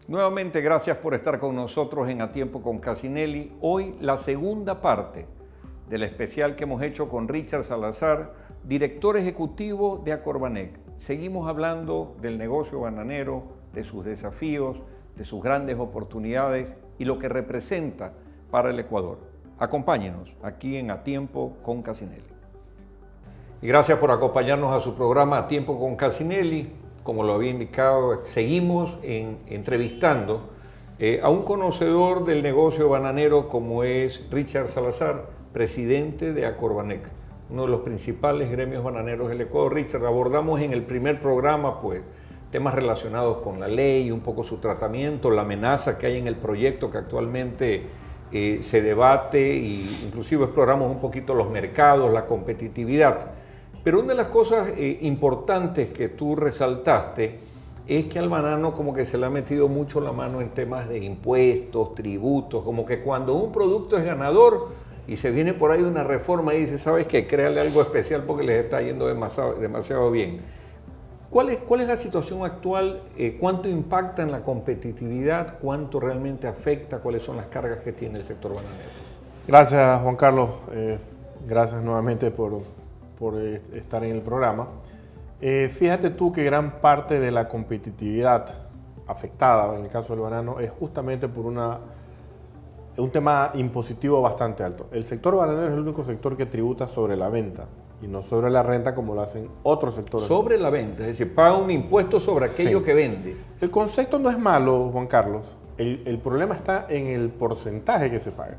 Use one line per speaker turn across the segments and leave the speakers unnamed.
Nuevamente, gracias por estar con nosotros en A Tiempo con Casinelli. Hoy la segunda parte del especial que hemos hecho con Richard Salazar, director ejecutivo de Acorbanec. Seguimos hablando del negocio bananero, de sus desafíos, de sus grandes oportunidades y lo que representa para el Ecuador. Acompáñenos aquí en A Tiempo con Casinelli. Y gracias por acompañarnos a su programa A Tiempo con Casinelli. Como lo había indicado, seguimos entrevistando a un conocedor del negocio bananero como es Richard Salazar, presidente de Acorbanec, uno de los principales gremios bananeros del Ecuador. Richard, abordamos en el primer programa temas relacionados con la ley, un poco su tratamiento, la amenaza que hay en el proyecto que actualmente se debate e inclusive exploramos un poquito los mercados, la competitividad. Pero una de las cosas importantes que tú resaltaste es que al banano como que se le ha metido mucho la mano en temas de impuestos, tributos, como que cuando un producto es ganador y se viene por ahí una reforma y dice, ¿sabes qué? Créale algo especial porque les está yendo demasiado bien. ¿Cuál es la situación actual? ¿Cuánto impacta en la competitividad? ¿Cuánto realmente afecta? ¿Cuáles son las cargas que tiene el sector bananero?
Gracias, Juan Carlos. Gracias nuevamente por estar en el programa. Fíjate tú que gran parte de la competitividad afectada en el caso del banano es justamente por un tema impositivo bastante alto. El sector bananero es el único sector que tributa sobre la venta y no sobre la renta como lo hacen otros sectores.
Sobre la venta, es decir, paga un impuesto sobre aquello que vende.
El concepto no es malo, Juan Carlos. El problema está en el porcentaje que se paga.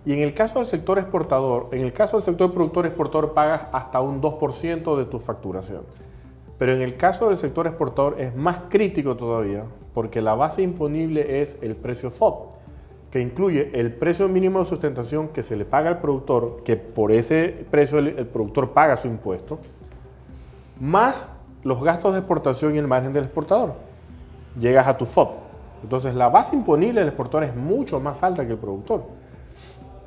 Y en el caso del sector exportador, en el caso del sector productor-exportador pagas hasta un 2% de tu facturación. Pero en el caso del sector exportador es más crítico todavía porque la base imponible es el precio FOB, que incluye el precio mínimo de sustentación que se le paga al productor, que por ese precio el productor paga su impuesto, más los gastos de exportación y el margen del exportador. Llegas a tu FOB. Entonces la base imponible del exportador es mucho más alta que el productor.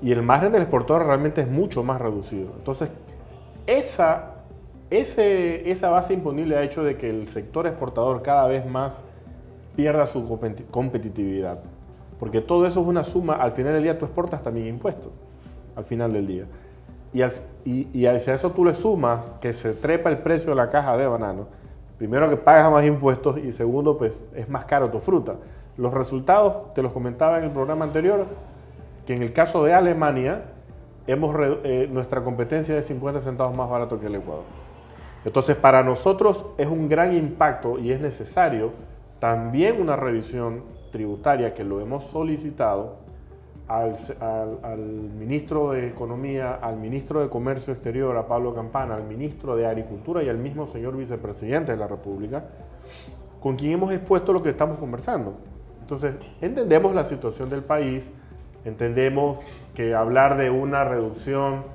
Y el margen del exportador realmente es mucho más reducido. Entonces, esa base imponible ha hecho de que el sector exportador cada vez más pierda su competitividad. Porque todo eso es una suma, al final del día tú exportas también impuestos, al final del día. Y a eso tú le sumas que se trepa el precio de la caja de banano. Primero que pagas más impuestos y segundo, pues es más caro tu fruta. Los resultados, te los comentaba en el programa anterior, que en el caso de Alemania, nuestra competencia es 50 centavos más barato que el Ecuador. Entonces, para nosotros es un gran impacto y es necesario también una revisión tributaria que lo hemos solicitado al ministro de Economía, al ministro de Comercio Exterior, a Pablo Campana, al ministro de Agricultura y al mismo señor vicepresidente de la República, con quien hemos expuesto lo que estamos conversando. Entonces, entendemos la situación del país. Entendemos que hablar de una reducción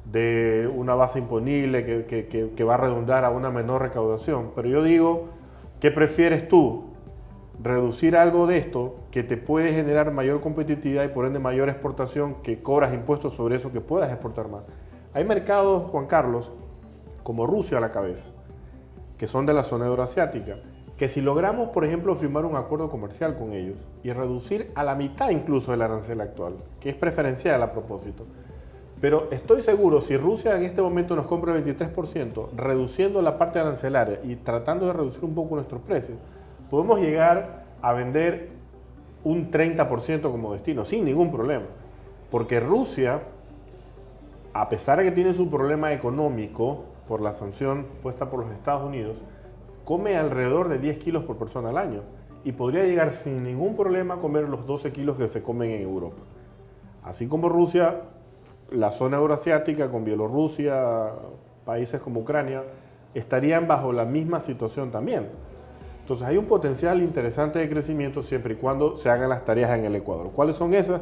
de una base imponible que va a redundar a una menor recaudación, pero yo digo, ¿qué prefieres tú? Reducir algo de esto que te puede generar mayor competitividad y por ende mayor exportación, que cobras impuestos sobre eso que puedas exportar más. Hay mercados, Juan Carlos, como Rusia a la cabeza, que son de la zona euroasiática, que si logramos, por ejemplo, firmar un acuerdo comercial con ellos y reducir a la mitad incluso el arancel actual, que es preferencial a propósito, pero estoy seguro, si Rusia en este momento nos compra el 23%, reduciendo la parte arancelaria y tratando de reducir un poco nuestros precios, podemos llegar a vender un 30% como destino, sin ningún problema. Porque Rusia, a pesar de que tiene su problema económico por la sanción puesta por los Estados Unidos, come alrededor de 10 kilos por persona al año y podría llegar sin ningún problema a comer los 12 kilos que se comen en Europa. Así como Rusia, la zona euroasiática con Bielorrusia, países como Ucrania, estarían bajo la misma situación también. Entonces hay un potencial interesante de crecimiento siempre y cuando se hagan las tareas en el Ecuador. ¿Cuáles son esas?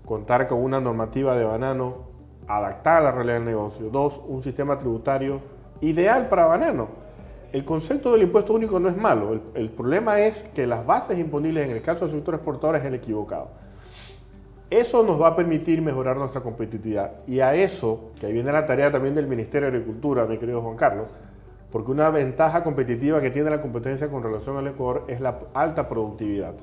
Contar con una normativa de banano adaptada a la realidad del negocio. 2, un sistema tributario ideal para banano. El concepto del impuesto único no es malo. El problema es que las bases imponibles en el caso del sector exportador es el equivocado. Eso nos va a permitir mejorar nuestra competitividad. Y a eso, que ahí viene la tarea también del Ministerio de Agricultura, mi querido Juan Carlos, porque una ventaja competitiva que tiene la competencia con relación al Ecuador es la alta productividad.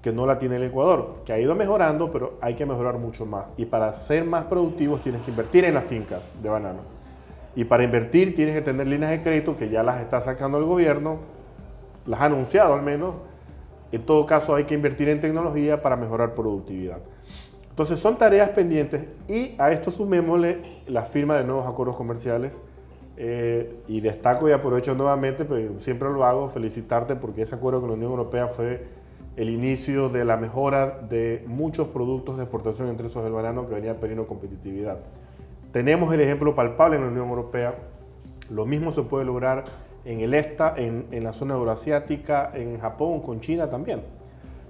que no la tiene el Ecuador, que ha ido mejorando, pero hay que mejorar mucho más. Y para ser más productivos tienes que invertir en las fincas de banano. Y para invertir tienes que tener líneas de crédito que ya las está sacando el gobierno, las ha anunciado al menos. En todo caso hay que invertir en tecnología para mejorar productividad. Entonces son tareas pendientes y a esto sumémosle la firma de nuevos acuerdos comerciales. Y destaco y aprovecho nuevamente, pues siempre lo hago, felicitarte porque ese acuerdo con la Unión Europea fue el inicio de la mejora de muchos productos de exportación, entre esos el banano, que venía perdiendo competitividad. Tenemos el ejemplo palpable en la Unión Europea. Lo mismo se puede lograr en el EFTA, en la zona euroasiática, en Japón, con China también.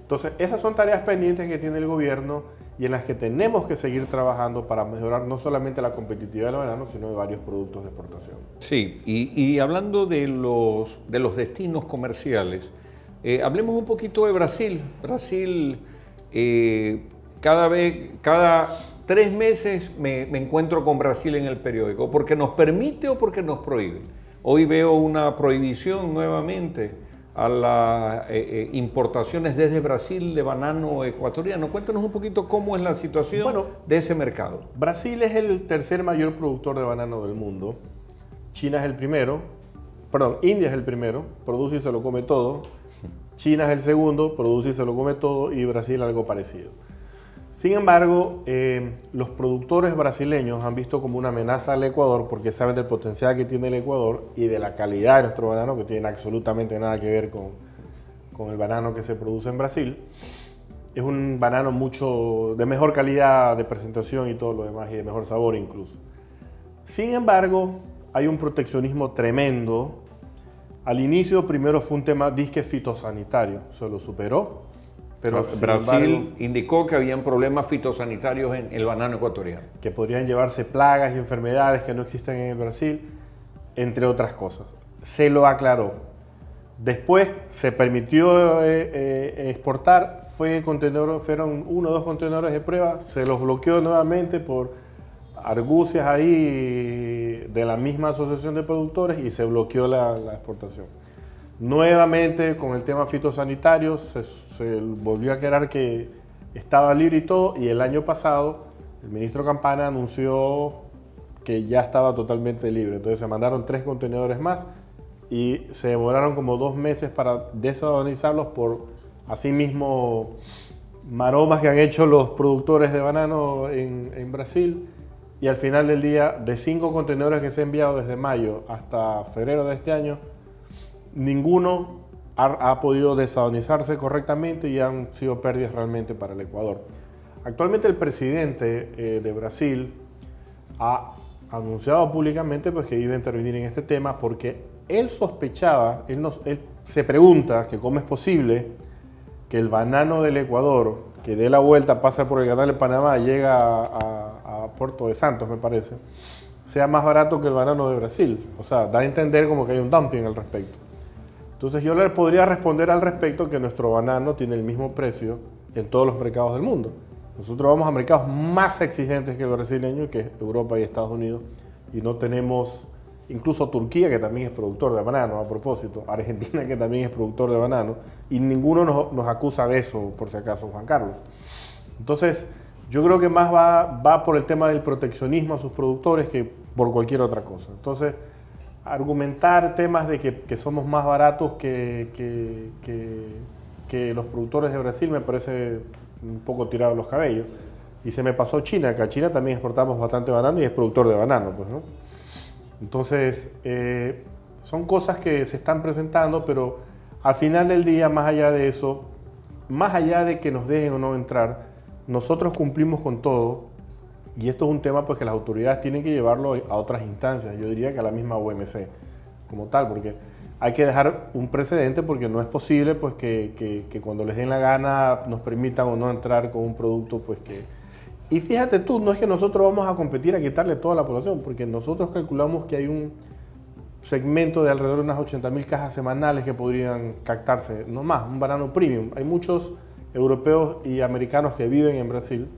Entonces, esas son tareas pendientes que tiene el gobierno y en las que tenemos que seguir trabajando para mejorar no solamente la competitividad del banano, sino de varios productos de exportación.
Sí, y hablando de los destinos comerciales, hablemos un poquito de Brasil. Brasil, cada 3 meses me encuentro con Brasil en el periódico, porque nos permite o porque nos prohíbe. Hoy veo una prohibición nuevamente a las importaciones desde Brasil de banano ecuatoriano. Cuéntanos un poquito cómo es la situación de ese mercado.
Brasil es el tercer mayor productor de banano del mundo. China es el primero, perdón, India es el primero, produce y se lo come todo. China es el segundo, produce y se lo come todo, y Brasil algo parecido. Sin embargo, los productores brasileños han visto como una amenaza al Ecuador porque saben del potencial que tiene el Ecuador y de la calidad de nuestro banano, que tiene absolutamente nada que ver con el banano que se produce en Brasil. Es un banano mucho de mejor calidad de presentación y todo lo demás, y de mejor sabor incluso. Sin embargo, hay un proteccionismo tremendo. Al inicio primero fue un tema disque fitosanitario, se lo superó. Pero
Brasil indicó que habían problemas fitosanitarios en el banano ecuatoriano.
Que podrían llevarse plagas y enfermedades que no existen en el Brasil, entre otras cosas. Se lo aclaró. Después se permitió exportar, fueron 1 o 2 contenedores de prueba, se los bloqueó nuevamente por argucias ahí de la misma asociación de productores y se bloqueó la exportación. Nuevamente con el tema fitosanitario se volvió a quedar que estaba libre y todo, y el año pasado el ministro Campana anunció que ya estaba totalmente libre. Entonces se mandaron 3 contenedores más y se demoraron como 2 meses para desaduanizarlos por asimismo maromas que han hecho los productores de banano en Brasil, y al final del día, de 5 contenedores que se han enviado desde mayo hasta febrero de este año, ninguno ha podido desaduanizarse correctamente y han sido pérdidas realmente para el Ecuador. Actualmente el presidente de Brasil ha anunciado públicamente pues, que iba a intervenir en este tema porque él sospechaba, él se pregunta que cómo es posible que el banano del Ecuador, que dé la vuelta, pasa por el canal de Panamá, llega a Puerto de Santos, me parece, sea más barato que el banano de Brasil. O sea, da a entender como que hay un dumping al respecto. Entonces yo le podría responder al respecto que nuestro banano tiene el mismo precio en todos los mercados del mundo. Nosotros vamos a mercados más exigentes que el brasileño, que es Europa y Estados Unidos, y no tenemos, incluso Turquía, que también es productor de banano, a propósito, Argentina, que también es productor de banano, y ninguno nos acusa de eso, por si acaso, Juan Carlos. Entonces, yo creo que más va por el tema del proteccionismo a sus productores que por cualquier otra cosa. Entonces, argumentar temas de que somos más baratos que los productores de Brasil me parece un poco tirado de los cabellos. Y se me pasó China, que a China también exportamos bastante banano y es productor de banano, pues, ¿no? Entonces, son cosas que se están presentando, pero al final del día, más allá de eso, más allá de que nos dejen o no entrar, nosotros cumplimos con todo. Y esto es un tema pues, que las autoridades tienen que llevarlo a otras instancias, yo diría que a la misma OMC como tal, porque hay que dejar un precedente porque no es posible pues, que cuando les den la gana nos permitan o no entrar con un producto pues, que... Y fíjate tú, no es que nosotros vamos a competir a quitarle toda la población, porque nosotros calculamos que hay un segmento de alrededor de unas 80.000 cajas semanales que podrían captarse, no más, un banano premium. Hay muchos europeos y americanos que viven en Brasil,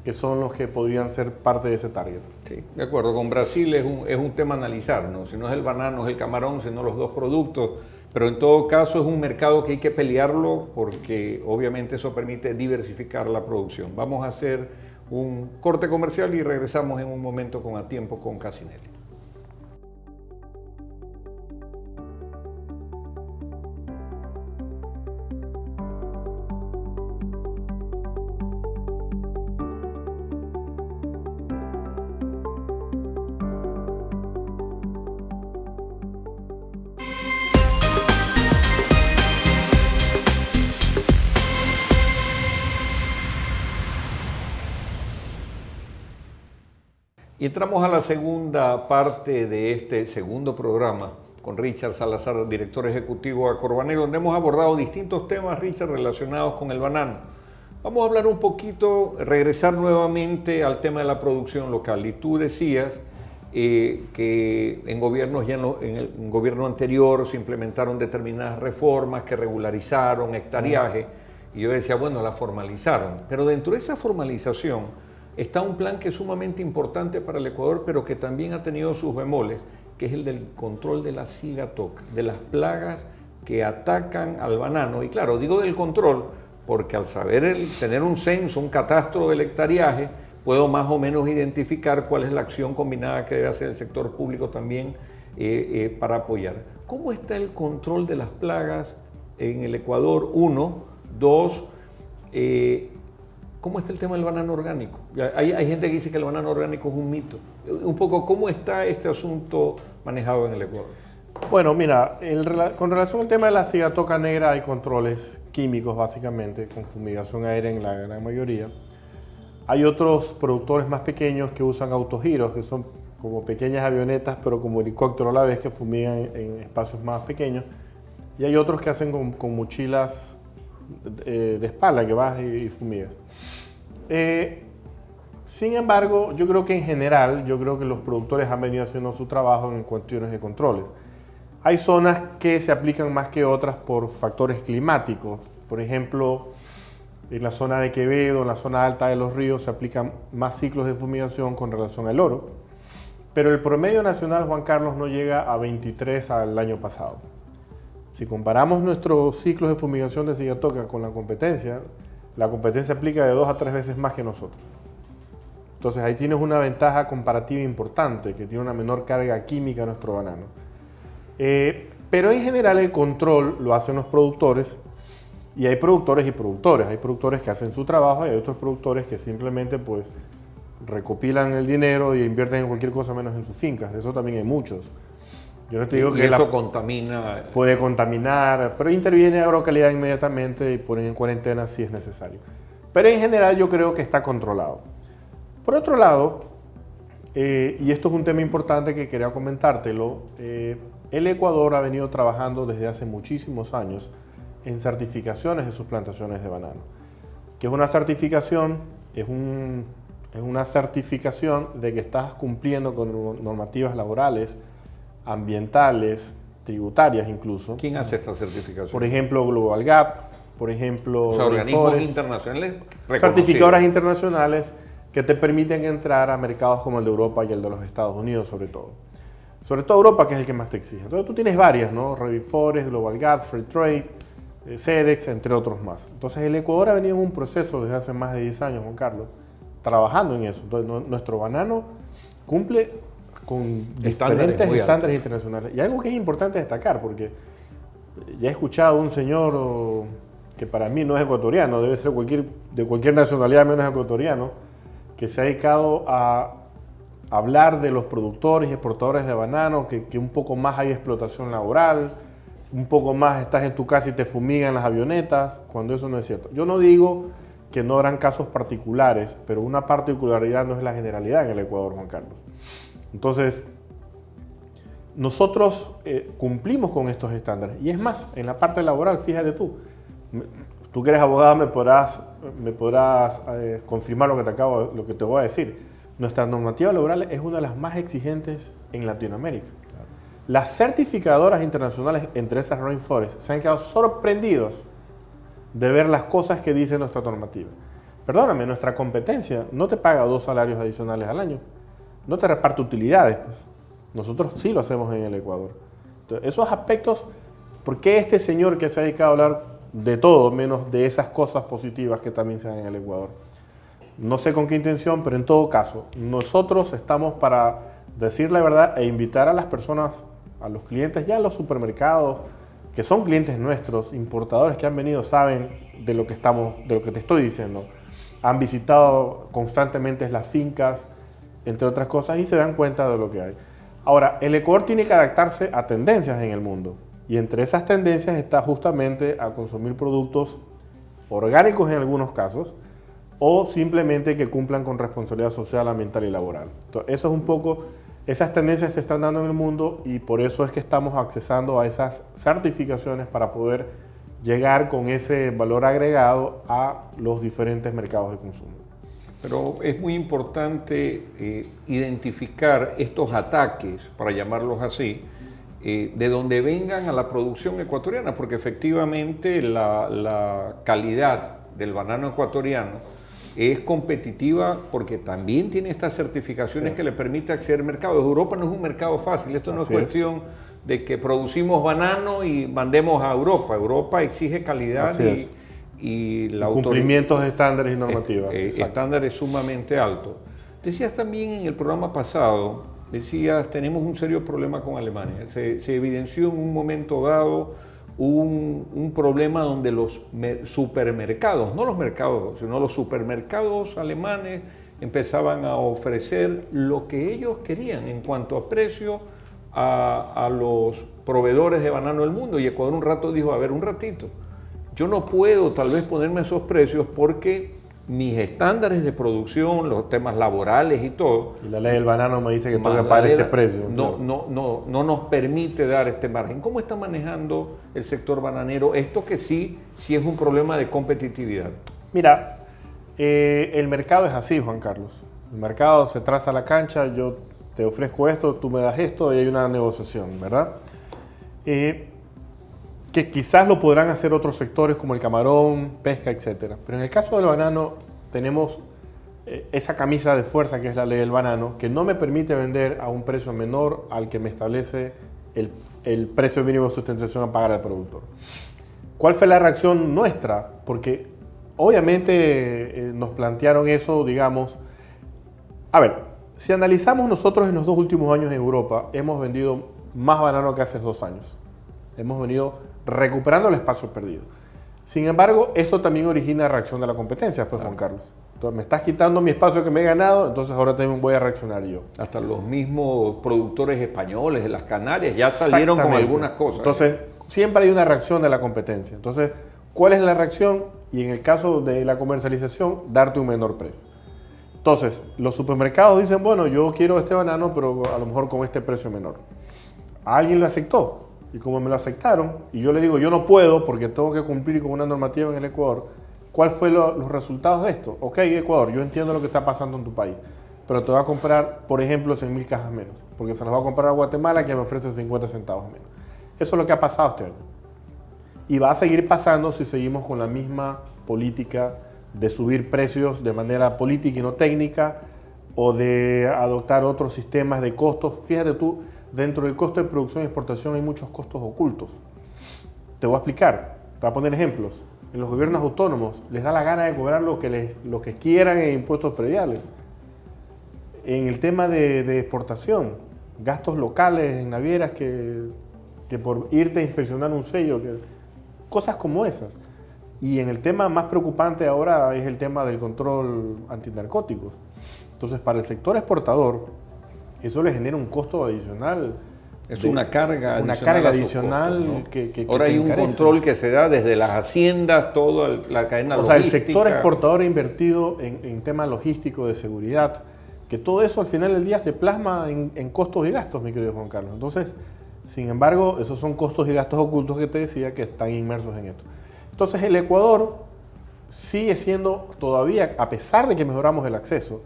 que son los que podrían ser parte de ese target.
Sí, de acuerdo. Con Brasil es un tema a analizar, ¿no? Si no es el banano, es el camarón, sino los 2 productos Pero en todo caso es un mercado que hay que pelearlo porque obviamente eso permite diversificar la producción. Vamos a hacer un corte comercial y regresamos en un momento con A Tiempo con Casinelli. Y entramos a la segunda parte de este segundo programa con Richard Salazar, director ejecutivo de Acorbanec, donde hemos abordado distintos temas, Richard, relacionados con el banano. Vamos a hablar un poquito, regresar nuevamente al tema de la producción local. Y tú decías que en gobiernos en el gobierno anterior se implementaron determinadas reformas que regularizaron hectariaje. Y yo decía, bueno, la formalizaron. Pero dentro de esa formalización está un plan que es sumamente importante para el Ecuador, pero que también ha tenido sus bemoles, que es el del control de la sigatoca, de las plagas que atacan al banano. Y claro, digo del control, porque al saber tener un censo, un catastro del hectariaje, puedo más o menos identificar cuál es la acción combinada que debe hacer el sector público también para apoyar. ¿Cómo está el control de las plagas en el Ecuador? Uno, dos, ¿cómo está el tema del banano orgánico? Hay gente que dice que el banano orgánico es un mito. Un poco, ¿cómo está este asunto manejado en el Ecuador?
Bueno, mira, con relación al tema de la sigatoca negra hay controles químicos básicamente, con fumigación aérea en la gran mayoría. Hay otros productores más pequeños que usan autogiros, que son como pequeñas avionetas, pero como helicóptero a la vez, que fumigan en espacios más pequeños. Y hay otros que hacen con mochilas de espalda, que vas y fumigas. Sin embargo, yo creo que en general, los productores han venido haciendo su trabajo en cuestiones de controles. Hay zonas que se aplican más que otras por factores climáticos. Por ejemplo, en la zona de Quevedo, en la zona alta de los ríos, se aplican más ciclos de fumigación con relación al oro. Pero el promedio nacional, Juan Carlos, no llega a 23 al año pasado. Si comparamos nuestros ciclos de fumigación de sigatoca con la competencia aplica de 2 a 3 veces más que nosotros. Entonces ahí tienes una ventaja comparativa importante, que tiene una menor carga química nuestro banano. Pero en general el control lo hacen los productores, y hay productores y productores. Hay productores que hacen su trabajo y hay otros productores que simplemente pues recopilan el dinero y invierten en cualquier cosa menos en sus fincas. De eso también hay muchos. Yo no te digo que
eso contamina.
Puede contaminar, pero interviene Agrocalidad inmediatamente y ponen en cuarentena si es necesario. Pero en general yo creo que está controlado. Por otro lado, y esto es un tema importante que quería comentártelo, el Ecuador ha venido trabajando desde hace muchísimos años en certificaciones de sus plantaciones de banano. ¿Qué es una certificación? Es una certificación de que estás cumpliendo con normativas laborales, ambientales, tributarias incluso.
¿Quién hace esta certificación?
Por ejemplo, Global Gap, por ejemplo,
o sea, organismos internacionales
certificadoras internacionales que te permiten entrar a mercados como el de Europa y el de los Estados Unidos sobre todo. Sobre todo Europa, que es el que más te exige. Entonces tú tienes varias, ¿no? Revifores, Global Gap, Free Trade, SEDEX, entre otros más. Entonces el Ecuador ha venido en un proceso desde hace más de 10 años, Juan Carlos, trabajando en eso. Entonces nuestro banano cumple con diferentes estándares internacionales. Y algo que es importante destacar, porque ya he escuchado a un señor que para mí no es ecuatoriano, debe ser de cualquier nacionalidad menos ecuatoriano, que se ha dedicado a hablar de los productores y exportadores de banano, que un poco más hay explotación laboral, un poco más estás en tu casa y te fumigan las avionetas, cuando eso no es cierto. Yo no digo que no habrán casos particulares, pero una particularidad no es la generalidad en el Ecuador, Juan Carlos. Entonces, nosotros cumplimos con estos estándares. Y es más, en la parte laboral, fíjate tú que eres abogado me podrás confirmar lo que te voy a decir. Nuestra normativa laboral es una de las más exigentes en Latinoamérica. Claro. Las certificadoras internacionales, entre esas Rainforest, se han quedado sorprendidos de ver las cosas que dice nuestra normativa. Perdóname, nuestra competencia no te paga 2 salarios adicionales al año, no te reparte utilidades, pues. Nosotros sí lo hacemos en el Ecuador. Entonces, esos aspectos ¿Por qué este señor que se ha dedicado a hablar de todo, menos de esas cosas positivas que también se dan en el Ecuador? No sé con qué intención, pero en todo caso, nosotros estamos para decir la verdad e invitar a las personas, a los clientes, ya a los supermercados, que son clientes nuestros, importadores que han venido, saben de lo que te estoy diciendo. Han visitado constantemente las fincas, entre otras cosas, y se dan cuenta de lo que hay. Ahora, el Ecuador tiene que adaptarse a tendencias en el mundo. Y entre esas tendencias está justamente a consumir productos orgánicos en algunos casos, o simplemente que cumplan con responsabilidad social, ambiental y laboral. Entonces, eso es un poco, esas tendencias se están dando en el mundo y por eso es que estamos accesando a esas certificaciones para poder llegar con ese valor agregado a los diferentes mercados de consumo.
Pero es muy importante identificar estos ataques, para llamarlos así, de donde vengan a la producción ecuatoriana, porque efectivamente la calidad del banano ecuatoriano es competitiva porque también tiene estas certificaciones que le permiten acceder al mercado. Europa no es un mercado fácil, esto no es cuestión de que producimos banano y mandemos a Europa. Europa exige calidad y la
cumplimientos de estándares y normativas.
Estándares sumamente altos. Decías también en el programa pasado, tenemos un serio problema con Alemania. Se evidenció en un momento dado un problema donde los supermercados, no los mercados, sino los supermercados alemanes empezaban a ofrecer lo que ellos querían en cuanto a precio a los proveedores de banano del mundo. Y Ecuador un rato dijo, a ver, un ratito, yo no puedo tal vez ponerme esos precios porque mis estándares de producción, los temas laborales y todo.
Y la ley del banano me dice que tengo que pagar este precio.
No nos permite dar este margen. ¿Cómo está manejando el sector bananero esto que sí es un problema de competitividad?
Mira, el mercado es así, Juan Carlos. El mercado se traza la cancha, yo te ofrezco esto, tú me das esto y hay una negociación, ¿verdad? Que quizás lo podrán hacer otros sectores como el camarón, pesca, etc. Pero en el caso del banano tenemos esa camisa de fuerza que es la ley del banano, que no me permite vender a un precio menor al que me establece el precio mínimo de sustentación a pagar al productor. ¿Cuál fue la reacción nuestra? Porque obviamente nos plantearon eso, digamos. A ver, si analizamos nosotros en los 2 últimos años en Europa, hemos vendido más banano que hace 2 años. Hemos venido recuperando el espacio perdido. Sin embargo, esto también origina reacción de la competencia, pues, Juan Carlos. Entonces, me estás quitando mi espacio que me he ganado, entonces ahora también voy a reaccionar yo.
Hasta los mismos productores españoles de las Canarias ya salieron con algunas cosas.
Entonces, siempre hay una reacción de la competencia. Entonces, ¿cuál es la reacción? Y en el caso de la comercialización, darte un menor precio. Entonces, los supermercados dicen, bueno, yo quiero este banano, pero a lo mejor con este precio menor. Alguien lo aceptó. Y como me lo aceptaron, y yo le digo, yo no puedo porque tengo que cumplir con una normativa en el Ecuador, ¿cuál fue los resultados de esto? Ok, Ecuador, yo entiendo lo que está pasando en tu país, pero te voy a comprar, por ejemplo, 100.000 cajas menos, porque se las va a comprar a Guatemala que me ofrece 50 centavos menos. Eso es lo que ha pasado este año. Y va a seguir pasando si seguimos con la misma política de subir precios de manera política y no técnica, o de adoptar otros sistemas de costos. Fíjate tú, dentro del costo de producción y exportación hay muchos costos ocultos. Te voy a explicar, te voy a poner ejemplos. En los gobiernos autónomos les da la gana de cobrar lo que quieran en impuestos prediales. En el tema de exportación, gastos locales en navieras que por irte a inspeccionar un sello, cosas como esas. Y en el tema más preocupante ahora es el tema del control antinarcóticos. Entonces, para el sector exportador, eso le genera un costo adicional.
Es una carga
adicional
costos, ¿no?
que
ahora hay un control que se da desde las haciendas, toda la cadena logística.
O sea, el sector exportador ha invertido en temas logísticos de seguridad, que todo eso al final del día se plasma en costos y gastos, mi querido Juan Carlos. Entonces, sin embargo, esos son costos y gastos ocultos que te decía que están inmersos en esto. Entonces, el Ecuador sigue siendo todavía, a pesar de que mejoramos el acceso,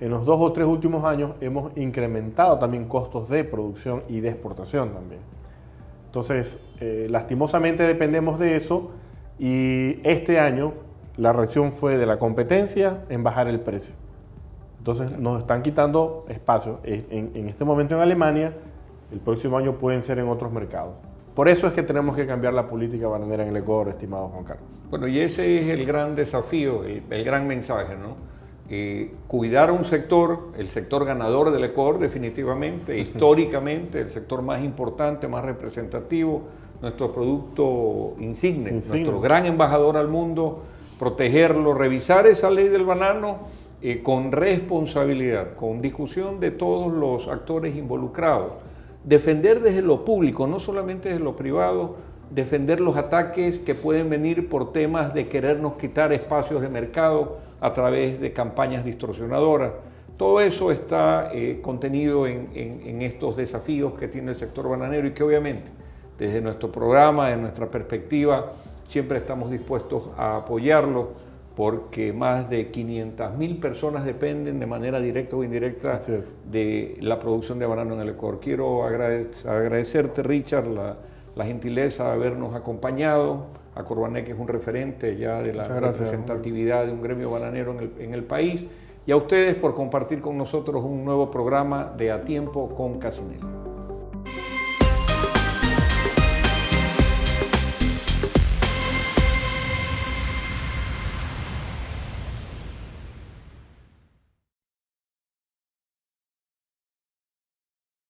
en los 2 o 3 últimos años hemos incrementado también costos de producción y de exportación también. Entonces, lastimosamente dependemos de eso y este año la reacción fue de la competencia en bajar el precio. Entonces, nos están quitando espacio. En este momento en Alemania, el próximo año pueden ser en otros mercados. Por eso es que tenemos que cambiar la política bananera en el Ecuador, estimado Juan Carlos.
Bueno, y ese es el gran desafío, el gran mensaje, ¿no? Cuidar un sector, el sector ganador del Ecuador definitivamente, históricamente, el sector más importante, más representativo, nuestro producto insigne, nuestro gran embajador al mundo, protegerlo, revisar esa ley del banano con responsabilidad, con discusión de todos los actores involucrados, defender desde lo público, no solamente desde lo privado, defender los ataques que pueden venir por temas de querernos quitar espacios de mercado a través de campañas distorsionadoras. Todo eso está contenido en estos desafíos que tiene el sector bananero y que obviamente desde nuestro programa, desde nuestra perspectiva, siempre estamos dispuestos a apoyarlo porque más de 500.000 personas dependen de manera directa o indirecta de la producción de banano en el Ecuador. Quiero agradecerte, Richard, la gentileza de habernos acompañado. Acorbanec es un referente ya de la representatividad de un gremio bananero en el país. Y a ustedes por compartir con nosotros un nuevo programa de A Tiempo con Casinelli.